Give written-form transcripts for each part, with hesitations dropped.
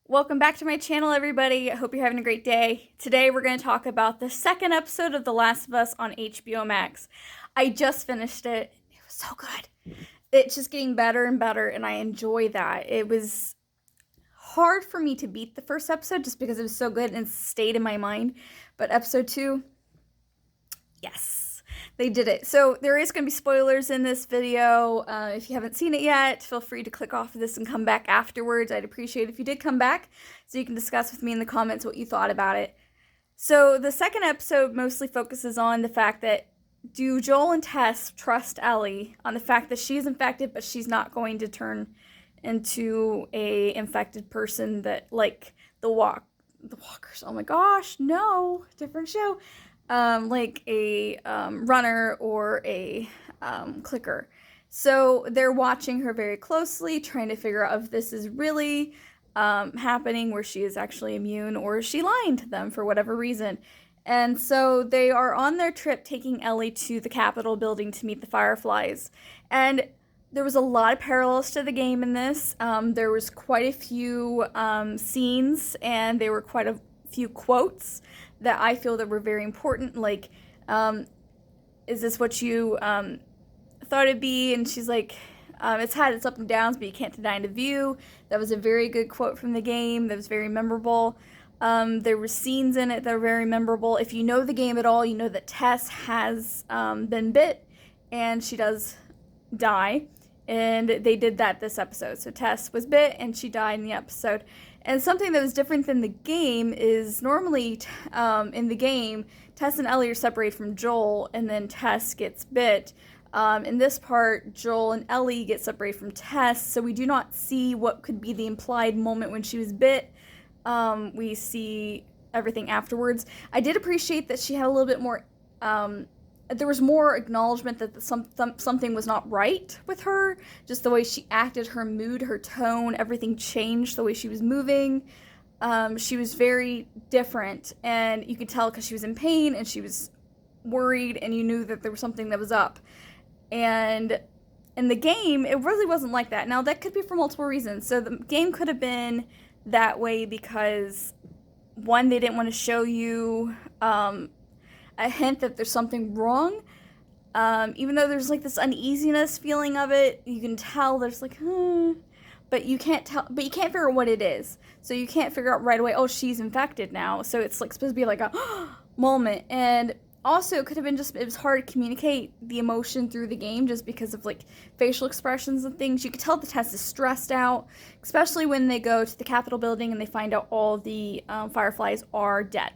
Welcome back to my channel, everybody. I hope you're having a great day. Today we're going to talk about the second episode of The Last of Us on HBO Max. I just finished it. It was so good. It's just getting better and better, and I enjoy that. It was hard for me to beat the first episode just because it was so good and it stayed in my mind. But episode 2, yes, they did it. So there is going to be spoilers in this video. If you haven't seen it yet, feel free to click off of this and come back afterwards. I'd appreciate it if you did come back so you can discuss with me in the comments what you thought about it. So the second episode mostly focuses on the fact that do Joel and Tess trust Ellie on the fact that she's infected, but she's not going to turn into a infected person that like the walkers. Oh my gosh, no, different show. Like a runner or a clicker. So they're watching her very closely, trying to figure out if this is really happening, where she is actually immune, or is she lying to them for whatever reason. And so they are on their trip taking Ellie to the Capitol building to meet the Fireflies. And there was a lot of parallels to the game in this. There was quite a few scenes, and there were quite a few quotes that I feel that were very important, like, is this what you thought it'd be? And she's like, it's had its ups and downs, but you can't deny the view. That was a very good quote from the game. That was very memorable. There were scenes in it that are very memorable. If you know the game at all, you know that Tess has been bit, and she does die. And they did that this episode. So Tess was bit, and she died in the episode. And something that was different than the game is normally in the game, Tess and Ellie are separated from Joel, and then Tess gets bit. In this part, Joel and Ellie get separated from Tess, so we do not see what could be the implied moment when she was bit. We see everything afterwards. I did appreciate that she had a little bit more, there was more acknowledgement that something was not right with her. Just the way she acted, her mood, her tone, everything changed, the way she was moving. She was very different, and you could tell because she was in pain, and she was worried, and you knew that there was something that was up. And in the game, it really wasn't like that. Now, that could be for multiple reasons. So the game could have been that way because, one, they didn't want to show you a hint that there's something wrong. Even though there's like this uneasiness feeling of it, you can tell there's like, but you can't tell, but you can't figure out what it is. So you can't figure out right away, oh, she's infected now. So it's like supposed to be like a moment. And also, it could have been just, it was hard to communicate the emotion through the game just because of like facial expressions and things. You could tell the Tess is stressed out, especially when they go to the Capitol building and they find out all the Fireflies are dead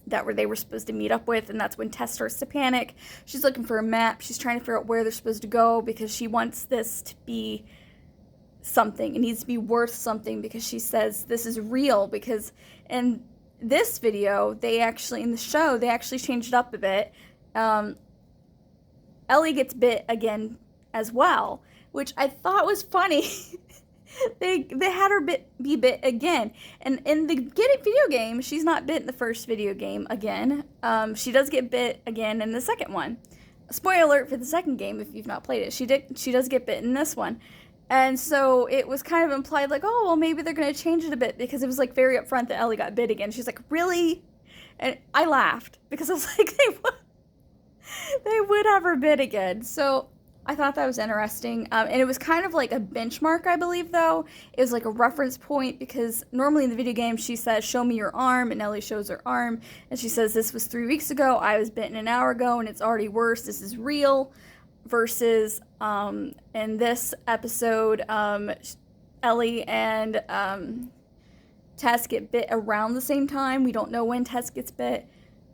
that they were supposed to meet up with, and that's when Tess starts to panic. She's looking for a map. She's trying to figure out where they're supposed to go because she wants this to be something. It needs to be worth something because she says this is real, because in this video, in the show, they actually changed it up a bit. Ellie gets bit again as well, which I thought was funny. They had her be bit again. And in the video game, she's not bit in the first video game again. She does get bit again in the second one. Spoiler alert for the second game if you've not played it. She does get bit in this one. And so it was kind of implied like, oh, well, maybe they're going to change it a bit because it was like very upfront that Ellie got bit again. She's like, really? And I laughed because I was like, they would have her bit again. So I thought that was interesting. And it was kind of like a benchmark, I believe, though. It was like a reference point because normally in the video game she says, show me your arm, and Ellie shows her arm. And she says, this was 3 weeks ago, I was bitten an hour ago, and it's already worse. This is real. Versus in this episode, Ellie and Tess get bit around the same time. We don't know when Tess gets bit,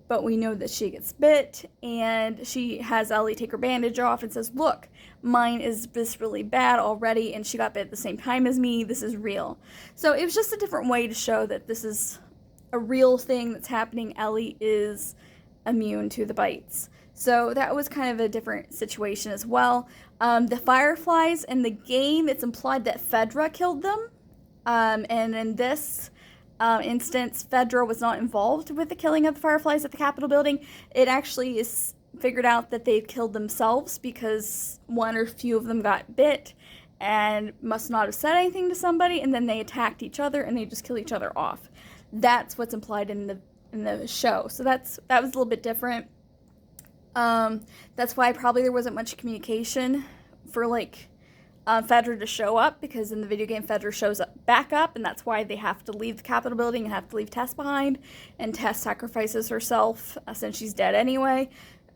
but we know that she gets bit, and she has Ellie take her bandage off and says, look, mine is this really bad already, and she got bit at the same time as me. This is real. So it was just a different way to show that this is a real thing that's happening. Ellie is immune to the bites. So that was kind of a different situation as well. The Fireflies in the game, it's implied that Fedra killed them. And in this instance, Fedra was not involved with the killing of the Fireflies at the Capitol building. It actually is figured out that they killed themselves because one or few of them got bit. and must not have said anything to somebody, and then they attacked each other and they just kill each other off. That's what's implied in the show. So that was a little bit different. That's why probably there wasn't much communication for Fedra to show up, because in the video game Fedra shows up back up, and that's why they have to leave the Capitol building and have to leave Tess behind, and Tess sacrifices herself since she's dead anyway,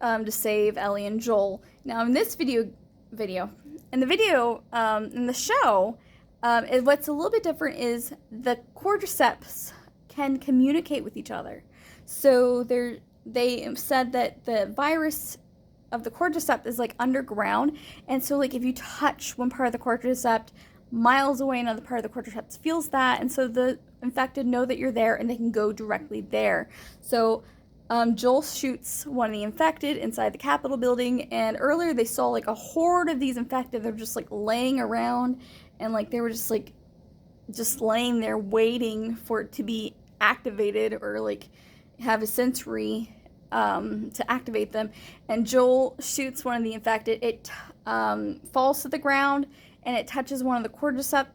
to save Ellie and Joel. Now in this in the show, what's a little bit different is the cordyceps can communicate with each other. So they said that the virus of the cordyceps is underground, and so if you touch one part of the cordyceps, miles away another part of the cordyceps feels that, and so the infected know that you're there and they can go directly there. So Joel shoots one of the infected inside the Capitol building, and earlier they saw a horde of these infected. They're just laying around, and they were just laying there waiting for it to be activated or have a sensory to activate them. And Joel shoots one of the infected. It falls to the ground, and it touches one of the cordyceps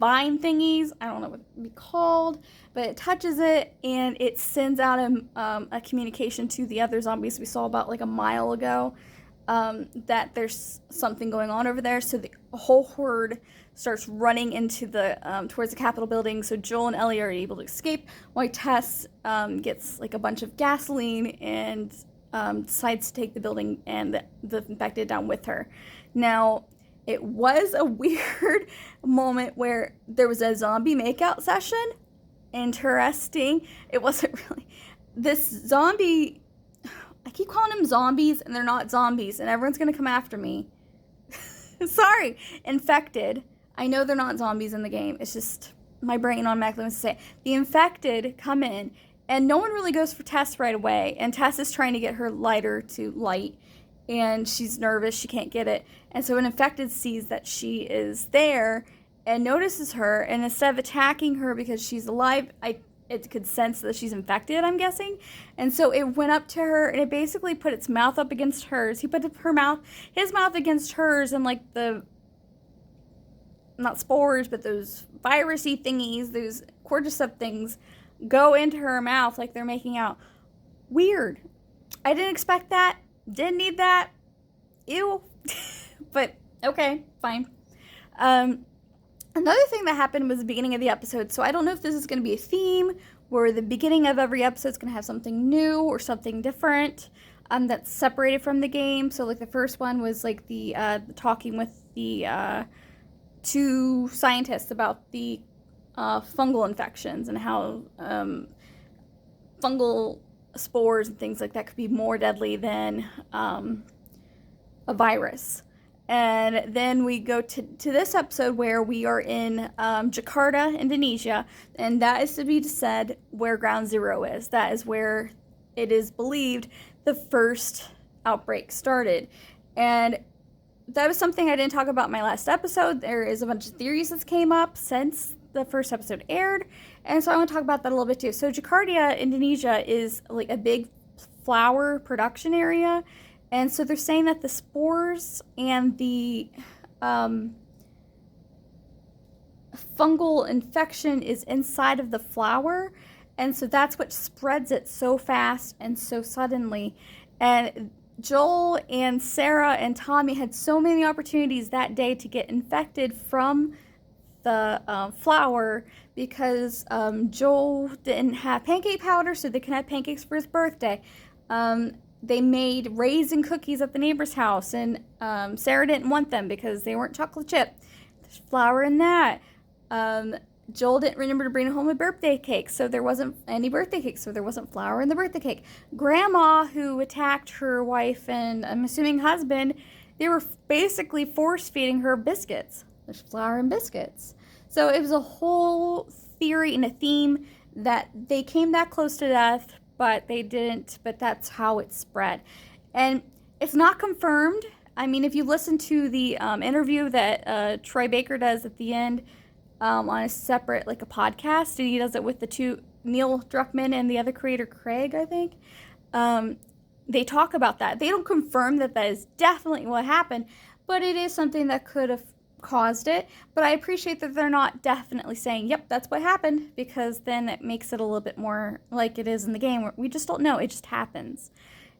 vine thingies. I don't know what it would be called, but it touches it, and it sends out a communication to the other zombies we saw about a mile ago, that there's something going on over there. So the whole horde starts running into towards the Capitol building. So Joel and Ellie are able to escape, while Tess gets a bunch of gasoline and decides to take the building and the infected down with her. Now, it was a weird moment where there was a zombie makeout session. Interesting. It wasn't really. This zombie, I keep calling them zombies, and they're not zombies, and everyone's going to come after me. Sorry. Infected. I know they're not zombies in the game. It's just my brain automatically wants to say it. The infected come in, and no one really goes for Tess right away. And Tess is trying to get her lighter to light, and she's nervous. She can't get it. And so an infected sees that she is there and notices her, and instead of attacking her because she's alive, it could sense that she's infected, I'm guessing. And so it went up to her, and it basically put its mouth up against hers. He put his mouth against hers, and not spores, but those virusy thingies, those cordyceps things, go into her mouth like they're making out. Weird. I didn't expect that. Didn't need that. Ew. But okay, fine. Another thing that happened was the beginning of the episode. So I don't know if this is going to be a theme where the beginning of every episode is going to have something new or something different that's separated from the game. So the first one was the talking with the two scientists about the fungal infections and how fungal spores and things like that could be more deadly than a virus. And then we go to this episode where we are in Jakarta, Indonesia, and that is to be said where Ground Zero is. That is where it is believed the first outbreak started. And that was something I didn't talk about in my last episode. There is a bunch of theories that came up since the first episode aired, and so I want to talk about that a little bit too. So Jakarta, Indonesia is a big flower production area. And so they're saying that the spores and the fungal infection is inside of the flower. And so that's what spreads it so fast and so suddenly. And Joel and Sarah and Tommy had so many opportunities that day to get infected from the flour, because Joel didn't have pancake powder, so they couldn't have pancakes for his birthday. They made raisin cookies at the neighbor's house, and Sarah didn't want them because they weren't chocolate chip. There's flour in that. Joel didn't remember to bring home a birthday cake, so there wasn't any birthday cake, so there wasn't flour in the birthday cake. Grandma, who attacked her wife and I'm assuming husband, they were basically force-feeding her biscuits. There's flour in biscuits. So it was a whole theory and a theme that they came that close to death, but they didn't, but that's how it spread. And it's not confirmed. I mean, if you listen to the interview that Troy Baker does at the end on a separate, a podcast, and he does it with the two, Neil Druckmann and the other creator, Craig, I think, they talk about that. They don't confirm that that is definitely what happened, but it is something that could have caused it, but I appreciate that they're not definitely saying, yep, that's what happened, because then it makes it a little bit more like it is in the game, where we just don't know, it just happens.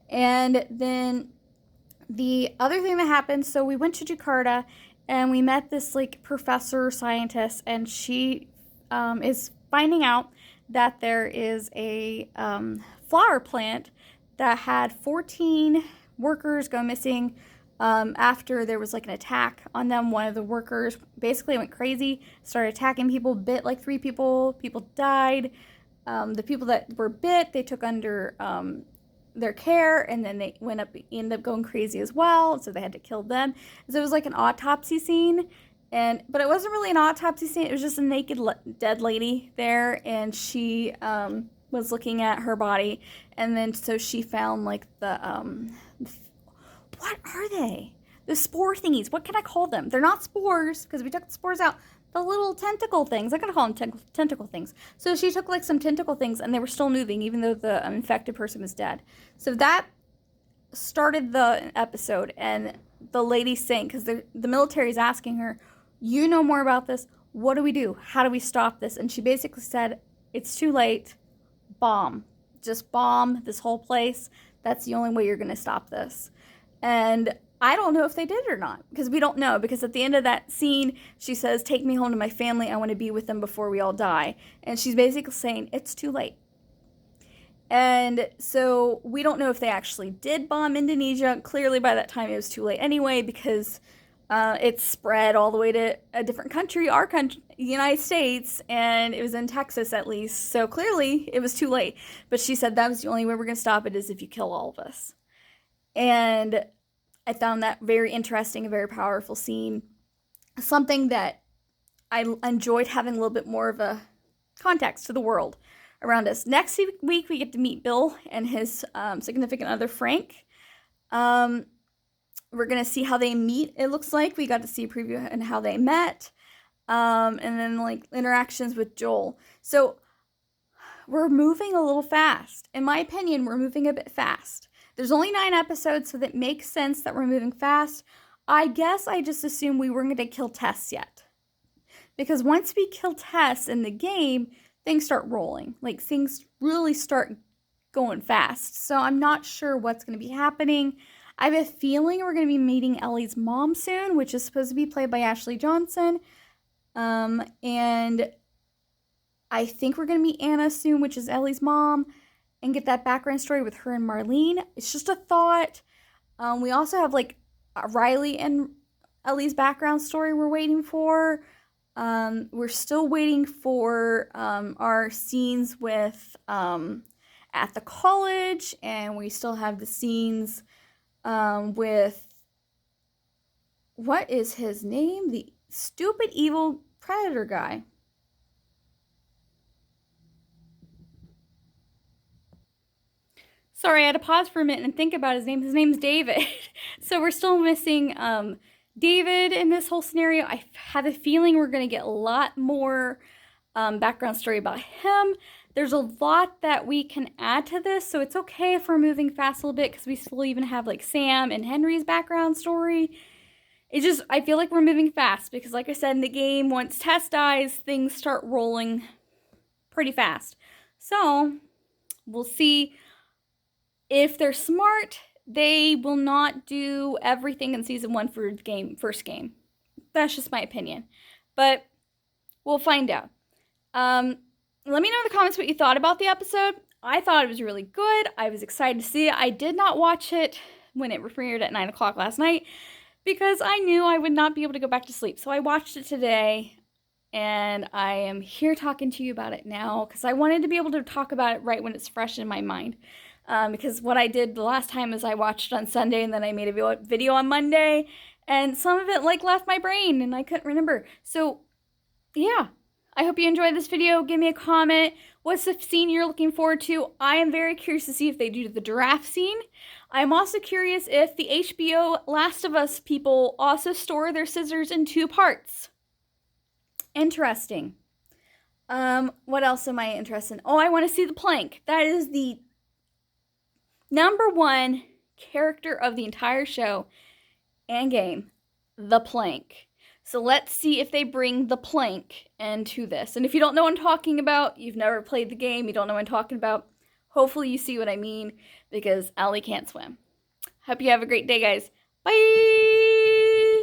And then the other thing that happened, so we went to Jakarta, and we met this, like, professor scientist, and she is finding out that there is a flower plant that had 14 workers go missing after there was like an attack on them. One of the workers basically went crazy, started attacking people, bit like 3 people. People died. The people that were bit, they took under their care, and then they ended up going crazy as well, so they had to kill them. So it was like an autopsy scene, but it wasn't really an autopsy scene. It was just a naked dead lady there, and she was looking at her body, and then so she found like the what are they? The spore thingies. What can I call them? They're not spores, because we took the spores out. The little tentacle things. I gotta call them tentacle things. So she took like some tentacle things, and they were still moving, even though the infected person was dead. So that started the episode, and the lady's saying, because the military is asking her, you know more about this. What do we do? How do we stop this? And she basically said, it's too late. Bomb. Just bomb this whole place. That's the only way you're going to stop this. And I don't know if they did or not, because we don't know, because at the end of that scene, she says, take me home to my family. I want to be with them before we all die. And she's basically saying, it's too late. And so we don't know if they actually did bomb Indonesia. Clearly by that time it was too late anyway, because it spread all the way to a different country, our country, the United States, and it was in Texas at least. So clearly it was too late. But she said that was the only way we're going to stop it, is if you kill all of us. And I found that very interesting, a very powerful scene. Something that I enjoyed having a little bit more of a context to the world around us. Next week, we get to meet Bill and his significant other, Frank. We're going to see how they meet, it looks like. We got to see a preview and how they met. And then, like, interactions with Joel. So, we're moving a little fast. In my opinion, we're moving a bit fast. There's only 9 episodes, so that makes sense that we're moving fast. I guess I just assumed we weren't going to kill Tess yet. Because once we kill Tess in the game, things start rolling. Like, things really start going fast. So I'm not sure what's going to be happening. I have a feeling we're going to be meeting Ellie's mom soon, which is supposed to be played by Ashley Johnson. And I think we're going to meet Anna soon, which is Ellie's mom, and get that background story with her and Marlene. It's just a thought. We also have, like, Riley and Ellie's background story we're waiting for. We're still waiting for our scenes with at the college, and we still have the scenes with, what is his name? The stupid evil predator guy. Sorry, I had to pause for a minute and think about his name. His name's David. So we're still missing David in this whole scenario. I have a feeling we're going to get a lot more background story about him. There's a lot that we can add to this, so it's okay if we're moving fast a little bit, because we still even have, like, Sam and Henry's background story. It's just, I feel like we're moving fast, because like I said in the game, once Tess dies, things start rolling pretty fast. So, we'll see. If they're smart, they will not do everything in season 1 for the first game. That's just my opinion. But we'll find out. Let me know in the comments what you thought about the episode. I thought it was really good. I was excited to see it. I did not watch it when it premiered at 9 o'clock last night, because I knew I would not be able to go back to sleep. So I watched it today, and I am here talking to you about it now, because I wanted to be able to talk about it right when it's fresh in my mind. Because what I did the last time is I watched it on Sunday, and then I made a video on Monday, and some of it, like, left my brain and I couldn't remember. So yeah, I hope you enjoyed this video. Give me a comment. What's the scene you're looking forward to? I am very curious to see if they do the giraffe scene. I'm also curious if the HBO Last of Us people also store their scissors in 2 parts. Interesting. What else am I interested in? Oh, I want to see the plank. That is the #1 character of the entire show and game, the plank. So let's see if they bring the plank into this. And if you don't know what I'm talking about, you've never played the game, you don't know what I'm talking about, hopefully you see what I mean, because Allie can't swim. Hope you have a great day, guys. Bye!